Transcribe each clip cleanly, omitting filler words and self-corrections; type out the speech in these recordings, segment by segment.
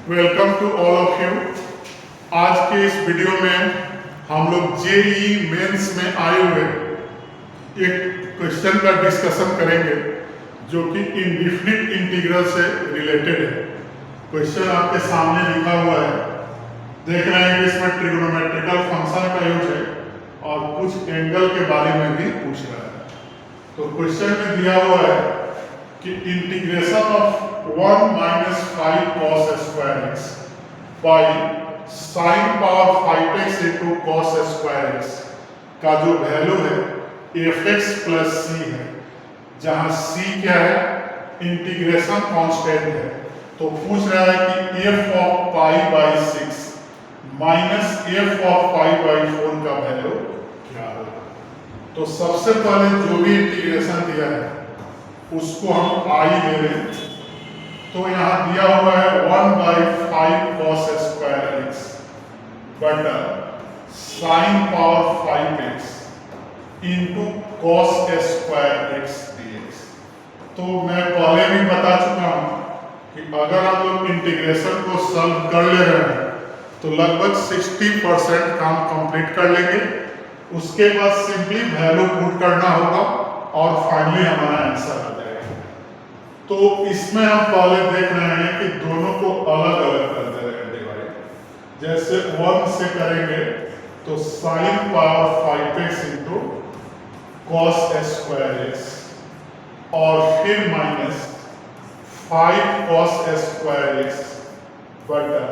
Welcome to all of you. आज के इस वीडियो में हम लोग जेईई मेंस में आए हुए एक क्वेश्चन का डिस्कशन करेंगे जो कि इंडिफिनिट इंटीग्रल से रिलेटेड है। क्वेश्चन आपके सामने लिखा हुआ है, देख रहे हैं कि इसमें ट्रिग्नोमेट्रिकल फंक्शन का यूज है और कुछ एंगल के बारे में भी पूछ रहा है। तो क्वेश्चन में दिया हुआ है कि integration of 1 minus 5 cos square x by sine power 5x into cos square x का जो वैल्यू है fx प्लस सी है, जहां c क्या है, इंटीग्रेशन कांस्टेंट है। तो पूछ रहा है कि f of pi by 6 minus f of pi by 4 का वैल्यू क्या होगा। तो सबसे पहले जो भी इंटीग्रेशन दिया है उसको हम i ले लें। तो यहाँ दिया हुआ है 1 बाई 5 cos स्क्वायर एक्स बटा sign power 5x into cos square x dx। तो मैं पहले भी बता चुका हूँ कि अगर हम लोग इंटीग्रेशन को सॉल्व कर ले रहे हैं तो लगभग 60% काम कंप्लीट कर लेंगे। उसके बाद सिंपली वैल्यू पुट करना होगा और फाइनली हमारा आंसर आ जाएगा। तो इसमें हम पहले देख रहे हैं कि दोनों को अलग अलग कर दे रहे हैं डिवाइड। जैसे 1 से करेंगे तो sign power 5x into cos square x और फिर माइनस 5 कॉस स्क्वायर एक्स बटा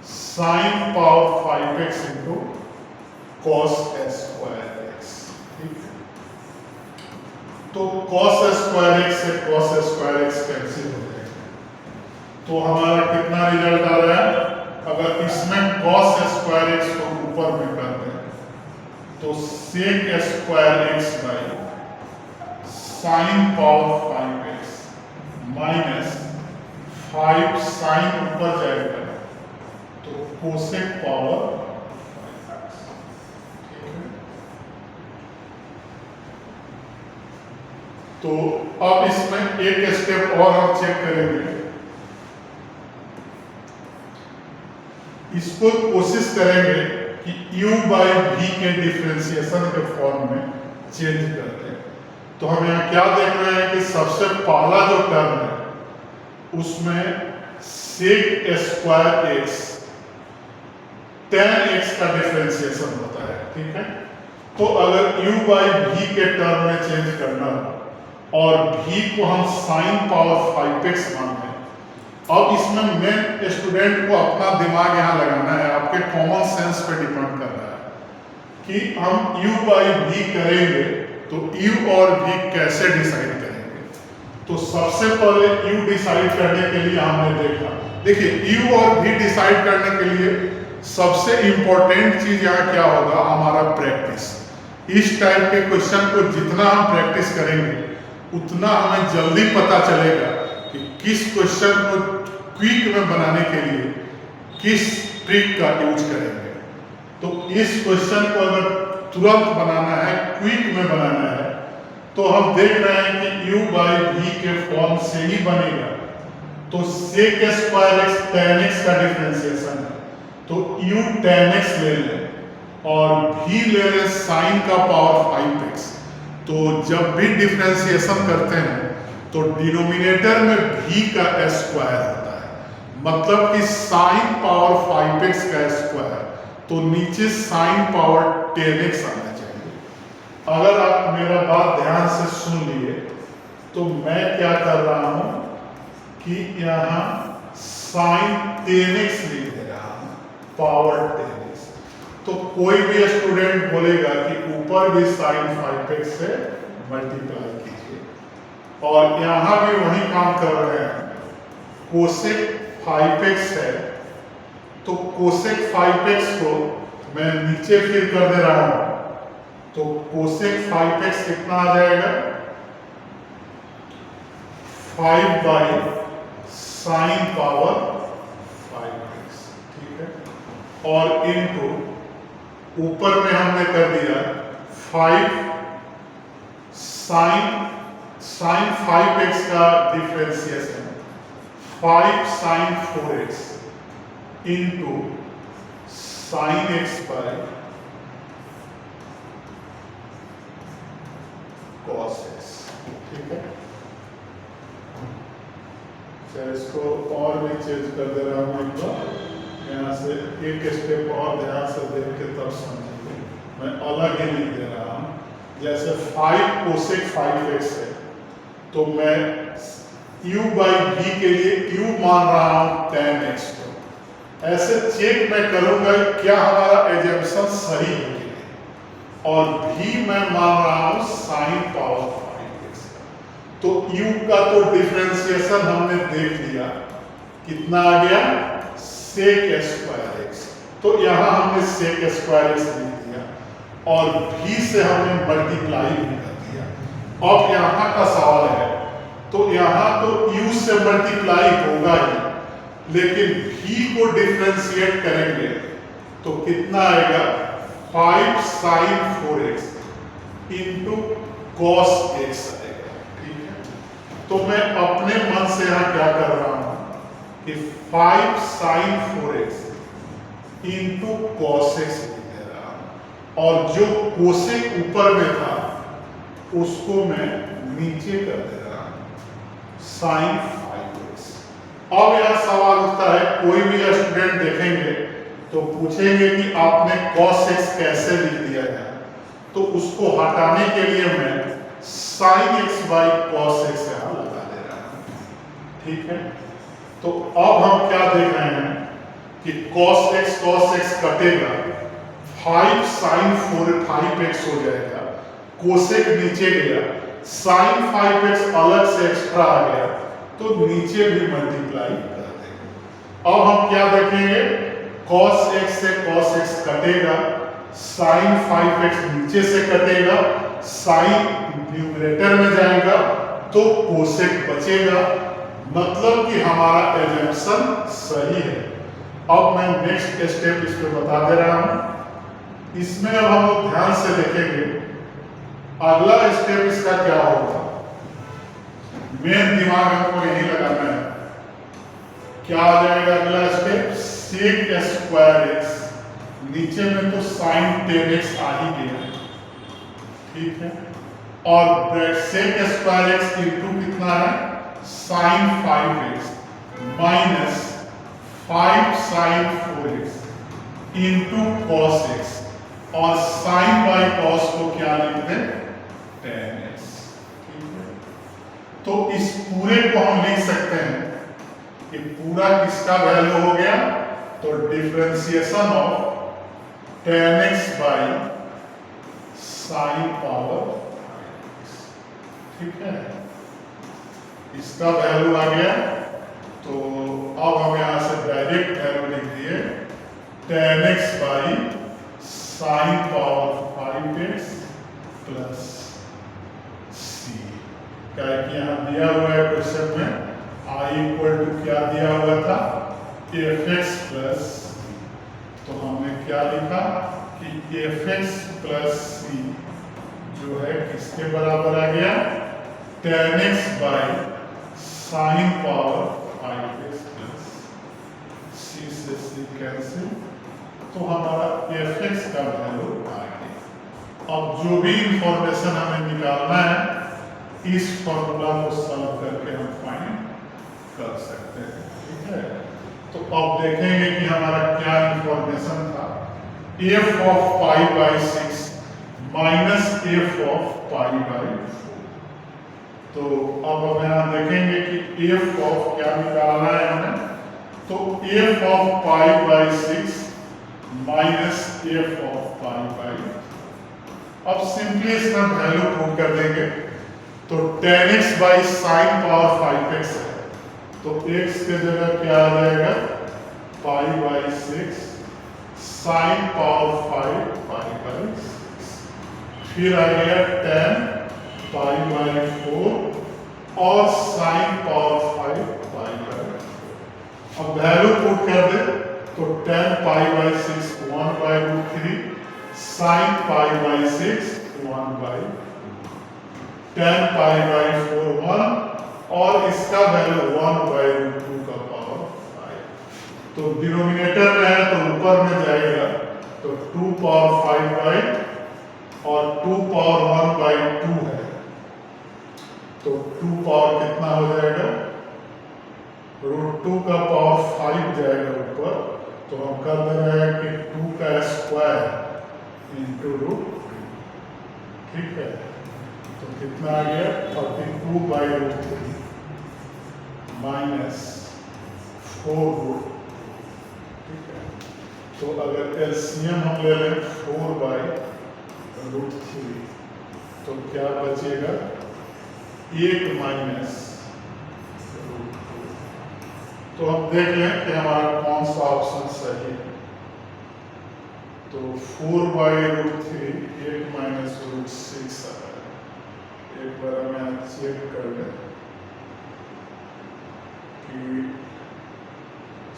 sign power 5x into cos square x. ठीक है, तो cos स्क्वायर एक्स से cos स्क्वायर एक्स कैंसिल हो जाएगा। तो हमारा कितना रिजल्ट आ रहा है, अगर इसमें cos स्क्वायर एक्स को ऊपर में कर दें तो sec square x by sine power 5x minus 5 sine ऊपर जाएगा तो कोसेक पावर 5x। ठीक है, तो अब इसमें एक स्टेप और हम चेक करेंगे। इसको कोशिश करेंगे कि u बाई v के डिफरेंशिएशन के फॉर्म में चेंज करते हैं। तो हम यहाँ क्या देख रहे हैं कि सबसे पहला जो टर्म है उसमें sec square x tan x का डिफरेंशिएशन होता है। ठीक है, तो अगर u बाई v के टर्म में चेंज करना हो और v को हम साइन पावर 5x मानते हैं। अब इसमें मैं स्टूडेंट को अपना दिमाग यहाँ लगाना है, आपके कॉमन सेंस पे डिपेंड कर रहा है कि हम u बाई v करेंगे तो u और v कैसे डिसाइड करेंगे। तो सबसे पहले u डिसाइड करने के लिए हमने देखा, देखिए u और v डिसाइड करने के लिए सबसे इंपॉर्टेंट चीज यहाँ क्या होगा, हमारा प्रैक्टिस। इस टाइप के क्वेश्चन को जितना हम प्रैक्टिस करेंगे उतना हमें जल्दी पता चलेगा कि किस क्वेश्चन को क्विक में बनाने के लिए किस ट्रिक का यूज करेंगे। तो इस क्वेश्चन को अगर तुरंत बनाना है, क्विक में बनाना है, तो हम देख रहे हैं कि u बाई v के फॉर्म से ही बनेगा। तो sec square x tan x का डिफरेंशिएशन है, तो u tan x ले लें और v ले लें साइन का पावर 5x। तो जब भी डिफरेंशिएशन करते हैं तो डिनोमिनेटर में v का स्क्वायर होता है, मतलब कि साइन पावर 5x का स्क्वायर, तो नीचे साइन पावर 10x आना चाहिए। अगर आप मेरा बात ध्यान से सुन लिए तो मैं क्या कर रहा हूं कि यहाँ साइन 10x लिख दे रहा हूं, पावर 10x। तो कोई भी स्टूडेंट बोलेगा कि ऊपर भी साइन 5x से मल्टीप्लाई कीजिए, और यहाँ भी वही काम कर रहे हैं। कोसेक 5x है तो कोसेक 5x को मैं नीचे फिर कर दे रहा हूं, तो कोसेक 5x कितना आ जाएगा, 5 बाई साइन पावर 5x। ठीक है, और इनको ऊपर में हमने कर दिया 5 साइन 5x का differentiation 5 sin 4x into sin x by cos x। ठीक है, चलिए इसको और भी चेंज कर दे रहा हूँ एक बार, यहाँ से एक स्टेप और ध्यान से देख के तब समझेंगे। मैं अलग ही लिख दे रहा हूँ, जैसे 5 कोसेक 5x है तो मैं u बाई v के लिए u मान रहा हूँ tan x को। ऐसे चेक मैं करूंगा क्या हमारा एजम्पशन सही है कि नहीं। और v मैं मान रहा हूँ sin पावर 5x। तो u का तो डिफरेंशिएशन हमने देख लिया, कितना आ गया sec स्क्वायर x। तो यहाँ हमने sec स्क्वायर x लिख दिया और v से हमने मल्टीप्लाई भी कर दिया। अब यहाँ का सवाल है, तो यहाँ तो u से मल्टीप्लाई होगा ही, लेकिन v को डिफरेंशिएट करेंगे तो कितना आएगा 5 sin 4x into cos x आएगा। ठीक है, तो मैं अपने मन से यहाँ क्या कर रहा हूँ कि 5 sin 4x into cos x लिख दे रहा हूँ और जो कोसेक ऊपर में था उसको मैं नीचे कर दे रहा हूँ sin 5x। अब यह सवाल उठता है, कोई भी स्टूडेंट देखेंगे तो पूछेंगे कि आपने cos x कैसे लिख दिया है, तो उसको हटाने के लिए मैं sin x by cos x यहाँ लगा दे रहा हूँ। ठीक है, तो अब हम क्या देख रहे हैं कि cos x कटेगा, 5 sin 5x हो जाएगा, कोसेक नीचे गया, sin 5x अलग से एक्स्ट्रा आ गया तो नीचे भी मल्टीप्लाई कर देंगे। अब हम क्या देखेंगे, cos x से cos x कटेगा, sin 5x नीचे से कटेगा, sin न्यूमरेटर में जाएगा तो कोसेक बचेगा, मतलब कि हमारा एजम्पशन सही है। अब मैं नेक्स्ट स्टेप इस पे बता दे रहा हूं, इसमें अब हम लोग ध्यान से देखेंगे अगला स्टेप इसका क्या होगा। मेन दिमाग हमको यही लगाना है, क्या आ जाएगा अगला स्टेप, sec स्क्वायर x, नीचे में तो sin 10x आ ही गया है। ठीक है, और sec स्क्वायर x इंटू कितना है sin 5x minus 5 sin 4x into cos x, और sin बाई cos को क्या लिखते हैं tan x। ठीक है, तो इस पूरे को हम लिख सकते हैं कि पूरा किसका वैल्यू हो गया, तो differentiation of tan x by sin power. ठीक है, इसका वैल्यू आ गया, तो अब हम यहां से डायरेक्ट वैल्यू लिख दिए tan x by sin power 5x plus c। क्या है कि यहाँ दिया हुआ है क्वेश्चन में i इक्वल टू क्या दिया हुआ था fx प्लस, तो हमने क्या लिखा कि fx प्लस c जो है किसके बराबर आ गया tan x by sin power 5x plus c से c कैंसिल, तो हमारा fx का वैल्यू आ गया। अब जो भी इंफॉर्मेशन हमें निकालना है इस फॉर्मूला को सॉल्व करके हम फाइंड कर सकते हैं। ठीक है, तो अब देखेंगे कि हमारा क्या इंफॉर्मेशन था, f of pi by 6 minus f of pi by 4। तो अब हम यहाँ देखेंगे कि f ऑफ क्या निकालना है हमें, तो f of pi by 6 minus f of pi by. अब सिंपली इसका वैल्यू पुट कर देंगे, तो tan x by sine power 5x है, तो x के जगह क्या आ जाएगा पाई by 6 sine power 5 pi by 6, फिर आ गया tan पाई बाई 4 और साइन पावर 5 पाई बाई 4। अब वैल्यू पुट कर दे, तो tan pi by 6 1 by root 3, sine pi by 6 1 by, tan pi by 4 1 और इसका वैल्यू 1 बाई रूट 2 का तो डिनोमिनेटर में है तो ऊपर में जाएगा, तो 2 पावर 5 बाई और 2 पावर 1 बाई 2 है, तो 2 पावर कितना हो जाएगा, √2 का पावर 5 जाएगा ऊपर, तो हम कर दे रहे हैं कि 2 का स्क्वायर इंटू √2, ठीक है। तो कितना आ गया 32 बाई √3 माइनस 4 ठीक है। तो अगर एलसीएम हम ले लें 4 बाई √3 तो क्या बचेगा 8 माइनस √2। तो हम देख लें कि हमारा कौन सा ऑप्शन सही है। तो 4 बाई √3 8 माइनस √6 आ रहा है। एक बार हम यहाँ चेक कर लें कि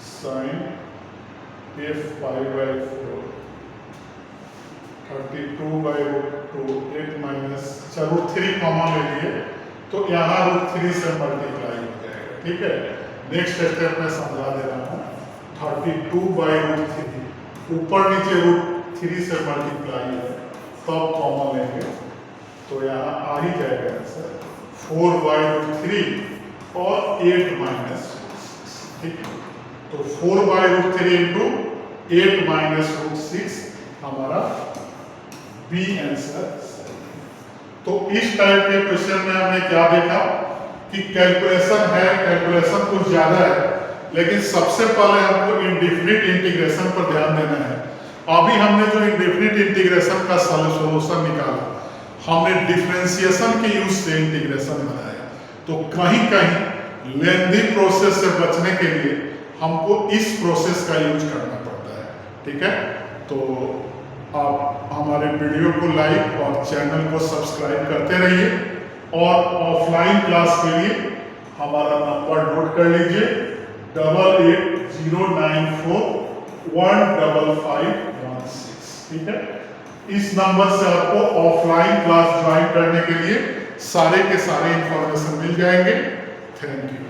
sine f5 by 4 32 by √2 8 minus √3 common ले लिए, तो यहाँ √3 से मल्टीप्लाई हो जाएगा, ठीक है। नेक्स्ट स्टेप में समझा दे रहा हूँ। 32 बाई √3 ऊपर नीचे √3 से मल्टीप्लाई है, तब कॉमन लेंगे तो यहाँ आ ही जाएगा आंसर 4 बाई √3 और 8 माइनस, ठीक है। तो 4 बाई √3 इंटू 8 माइनस √6 हमारा बी आंसर। तो इस टाइप के क्वेश्चन में हमने क्या देखा कि कैलकुलेशन है, कैलकुलेशन कुछ ज्यादा है, लेकिन सबसे पहले हमको इंडेफिनिट इंटीग्रेशन पर ध्यान देना है। अभी हमने जो इंडेफिनिट इंटीग्रेशन का सॉल्यूशन निकाला, हमने डिफरेंशिएशन के यूज से इंटीग्रेशन बनाया। तो कहीं कहीं लेंदी प्रोसेस से बचने के लिए हमको इस प्रोसेस का यूज करना पड़ता है, ठीक है। तो आप हमारे वीडियो को लाइक और चैनल को सब्सक्राइब करते रहिए, और ऑफलाइन क्लास के लिए हमारा नंबर नोट कर लीजिए 8809415516, ठीक है। इस नंबर से आपको ऑफलाइन क्लास ज्वाइन करने के लिए सारे के सारे इंफॉर्मेशन मिल जाएंगे। Thank you.